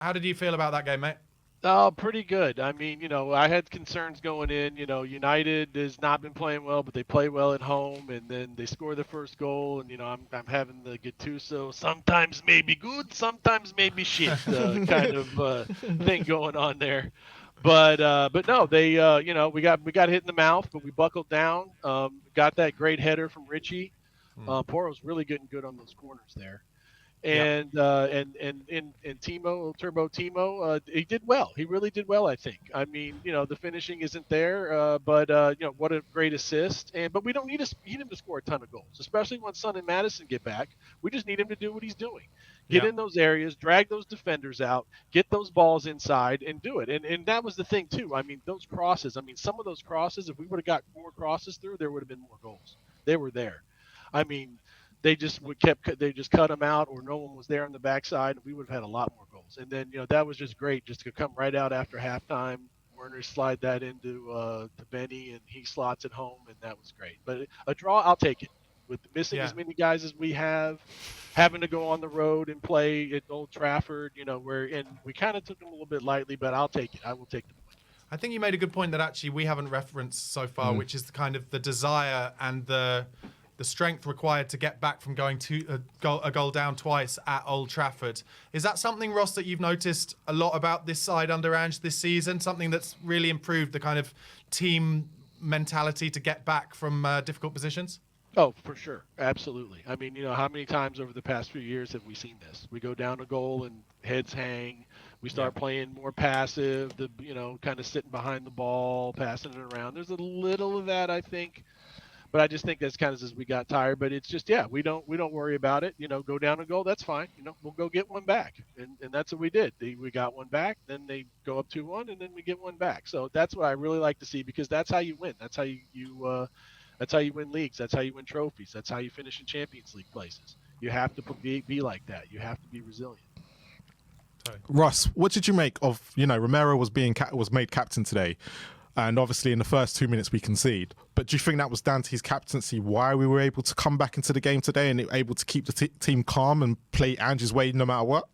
How did you feel about that game, mate? Oh, pretty good. I mean, I had concerns going in. United has not been playing well, but they play well at home, and then they score the first goal, and I'm having the Gattuso sometimes maybe good, sometimes maybe shit kind of thing going on there. But no, they we got hit in the mouth, but we buckled down. Got that great header from Richie. Hmm. Poro's really getting good on those corners there. Yeah. And Timo Turbo Timo, he did well. He really did well, I think. I mean, the finishing isn't there, but what a great assist. But we don't need him to score a ton of goals, especially when Son and Madison get back. We just need him to do what he's doing. Get Yeah. in those areas, drag those defenders out, get those balls inside, and do it. And that was the thing too. I mean, those crosses. I mean, some of those crosses. If we would have got more crosses through, there would have been more goals. They were there. I mean, they just cut them out, or no one was there on the backside, and we would have had a lot more goals. And then that was just great, just to come right out after halftime. Werner slide that into to Benny, and he slots it home, and that was great. But a draw, I'll take it. With missing Yeah. as many guys as we have, having to go on the road and play at Old Trafford, and we kind of took them a little bit lightly, but I'll take it. I will take the point. I think you made a good point that actually we haven't referenced so far, which is the kind of the desire and the strength required to get back from going to a goal down twice at Old Trafford. Is that something, Ross, that you've noticed a lot about this side under Ange this season? Something that's really improved the kind of team mentality to get back from difficult positions? Oh, for sure. Absolutely. I mean, how many times over the past few years have we seen this? We go down a goal and heads hang. We Yeah. start playing more passive, kind of sitting behind the ball, passing it around. There's a little of that, I think, but I just think that's kind of as we got tired. But it's just, yeah, we don't worry about it. Go down a goal, that's fine. We'll go get one back, and that's what we did. We got one back, then they go up 2-1, and then we get one back. So that's what I really like to see, because that's how you win. That's how you win leagues. That's how you win trophies. That's how you finish in Champions League places. You have to be like that. You have to be resilient. Totally. Russ, what did you make of, Romero was made captain today, and obviously in the first 2 minutes we concede. But do you think that was down to his captaincy, why we were able to come back into the game today and able to keep the team calm and play Ange's way no matter what?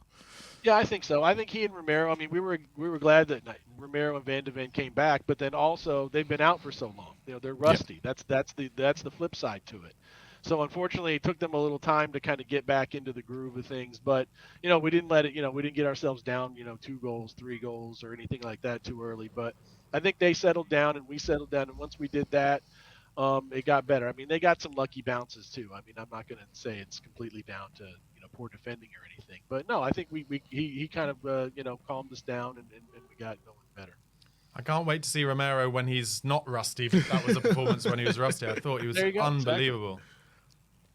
Yeah, I think so. I think he and Romero. I mean, we were glad that Romero and Van de Ven came back, but then also they've been out for so long. They're Yeah. rusty. That's the flip side to it. So unfortunately, it took them a little time to kind of get back into the groove of things. But we didn't let it. We didn't get ourselves down. 2 goals, 3 goals, or anything like that too early. But I think they settled down and we settled down. And once we did that, it got better. I mean, they got some lucky bounces too. I mean, I'm not going to say it's completely down to poor defending or anything, but no, I think he kind of calmed us down, and we got going better. I can't wait to see Romero when he's not rusty. That was a performance when he was rusty. I thought he was There you go. Exactly. unbelievable.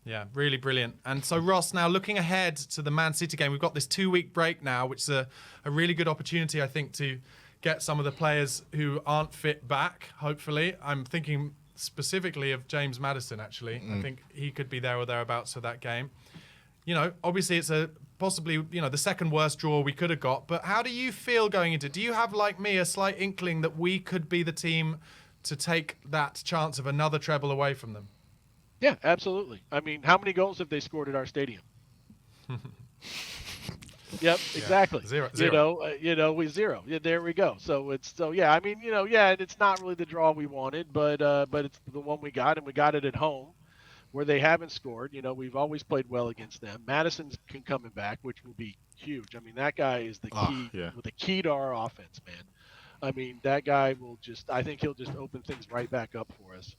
Yeah, really brilliant. And so, Ross, now looking ahead to the Man City game, we've got this 2-week break now, which is a really good opportunity, I think, to get some of the players who aren't fit back, hopefully. I'm thinking specifically of James Maddison, actually. I think he could be there or thereabouts for that game. Obviously it's possibly the second worst draw we could have got, but how do you feel going into it? Do you have, like me, a slight inkling that we could be the team to take that chance of another treble away from them? Yeah, absolutely. I mean, how many goals have they scored at our stadium? Yep, exactly. Zero. We zero. Yeah, there we go. So yeah. I mean, yeah, it's not really the draw we wanted, but it's the one we got, and we got it at home, where they haven't scored. We've always played well against them. Madison can coming back, which will be huge. I mean, that guy is the key, Yeah. the key to our offense, man. I mean, that guy will I think he'll just open things right back up for us.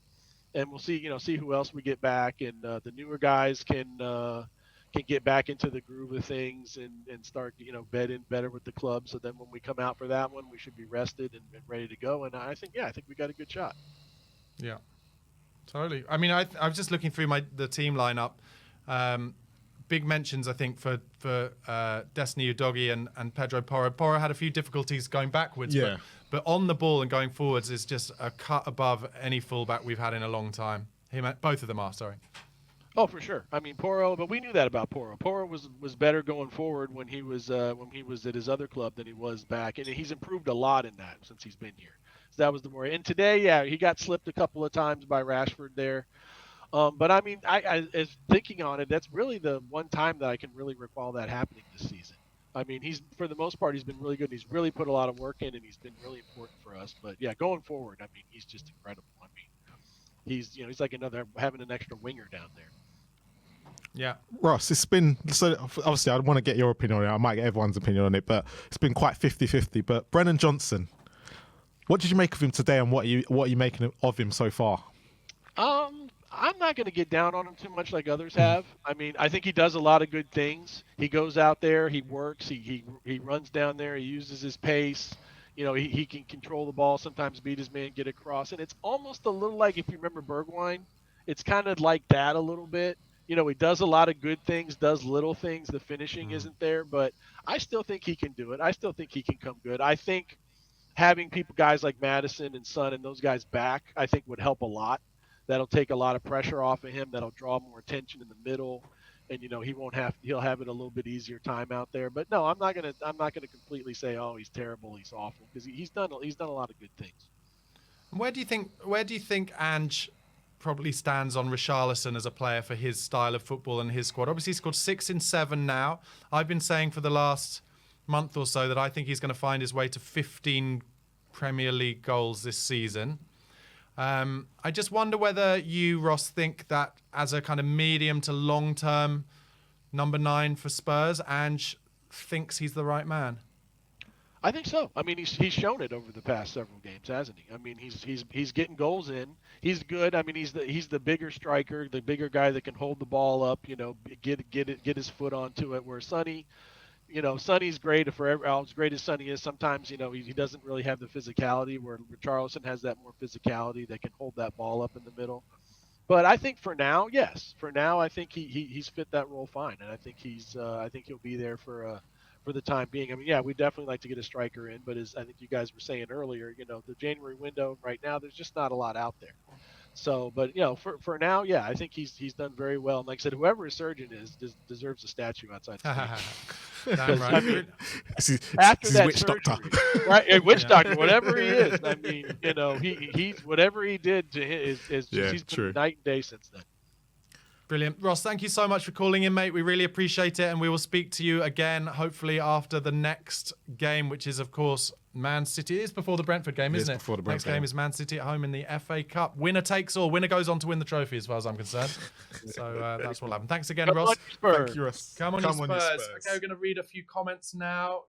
And we'll see who else we get back, and the newer guys can get back into the groove of things, and start bed in better with the club. So then when we come out for that one, we should be rested and ready to go. And I think we got a good shot. Yeah, totally. I mean, I was just looking through the team lineup. Big mentions, I think, for Destiny Udogi and Pedro Porro. Porro had a few difficulties going backwards, Yeah. but on the ball and going forwards is just a cut above any fullback we've had in a long time. Both of them are, sorry. Oh, for sure. I mean, Porro, but we knew that about Porro. Porro was better going forward when he was at his other club than he was back, and he's improved a lot in that since he's been here. So that was the worry. And today, yeah, he got slipped a couple of times by Rashford there. But I mean, I as thinking on it, that's really the one time that I can really recall that happening this season. I mean, he's for the most part he's been really good. He's really put a lot of work in, and he's been really important for us. But yeah, going forward, I mean, he's just incredible. I mean, he's like another having an extra winger down there. Yeah. Ross, it's been, so obviously I want to get your opinion on it. I might get everyone's opinion on it, but it's been quite 50-50. But Brennan Johnson, what did you make of him today, and what are you making of him so far? I'm not going to get down on him too much like others have. I mean, I think he does a lot of good things. He goes out there, he works, he runs down there, he uses his pace. You know, he can control the ball, sometimes beat his man, get across. And it's almost a little like, if you remember Bergwijn, it's kind of like that a little bit. You know, he does a lot of good things, does little things. The finishing isn't there, but I still think he can do it. I still think he can come good. I think having guys like Madison and Son and those guys back, I think would help a lot. That'll take a lot of pressure off of him. That'll draw more attention in the middle, and he'll have it a little bit easier time out there. But no, I'm not gonna completely say, oh, he's terrible, he's awful, because he's done a lot of good things. Where do you think Ange probably stands on Richarlison as a player for his style of football and his squad? Obviously, he scored 6 in 7 now. I've been saying for the last month or so that I think he's going to find his way to 15 Premier League goals this season. I just wonder whether you, Ross, think that as a kind of medium to long-term number 9 for Spurs, Ange thinks he's the right man. I think so. I mean, he's shown it over the past several games, hasn't he? I mean, he's getting goals in. He's good. I mean, he's the bigger striker, the bigger guy that can hold the ball up. You know, get his foot onto it. Where Sonny, Sonny's great for as great as Sonny is. Sometimes, he doesn't really have the physicality where Richarlison has that more physicality that can hold that ball up in the middle. But I think for now, yes. For now, I think he's fit that role fine, and I think he'll be there for the time being. I mean, yeah, we definitely like to get a striker in, but as I think you guys were saying earlier, the January window right now, there's just not a lot out there. So, but for now, yeah, I think he's done very well. And like I said, whoever his surgeon is deserves a statue outside the stadium. Damn right. I mean, After that witch surgery, doctor. right? A witch doctor, whatever he is. I mean, he's whatever he did to him is he's been night and day since then. Brilliant. Ross, thank you so much for calling in, mate. We really appreciate it, and we will speak to you again, hopefully after the next game, which is, of course, Man City. It is before the Brentford game, isn't it? Before the Brentford next game is Man City at home in the FA Cup. Winner takes all. Winner goes on to win the trophy, as far as I'm concerned. So that's what'll happen. Thanks again, Ross. Come on, Spurs. Thank you, Ross. Come on, you Spurs. Okay, we're going to read a few comments now.